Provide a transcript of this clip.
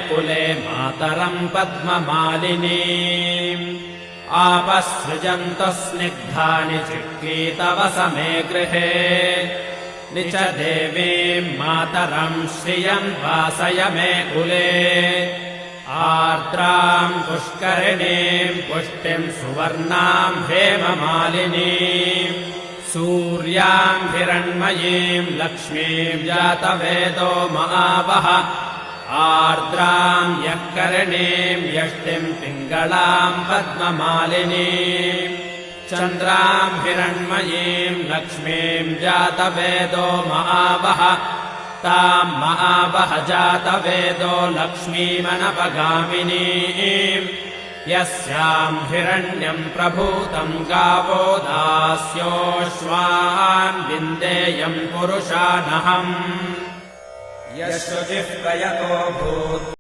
कुले मातरम् पद्ममालिनीम् आपसृजन्तु स्निग्धानि चिक्लीतवसमे गृहे निच देवीम् मातरम् श्रियम् वासय मे कुले आर्द्राम् पुष्करिणीम् पुष्टिम् सुवर्णाम् हेममालिनीम् सूर्याम् हिरण्मयीम् लक्ष्मीम् जातवेदो महावः आर्द्राम् यः करिणीम् यष्टिम् पिङ्गलाम् पद्ममालिनीम् चन्द्राम् हिरण्मयीम् लक्ष्मीम् जातवेदो महावः ताम् महावः जातवेदो लक्ष्मीमनपगामिनीम् यस्याम् हिरण्यम् प्रभूतम् गावो दास्योऽश्वान् विन्देयम् पुरुषानहम् यः शुचिः प्रयतो भूत्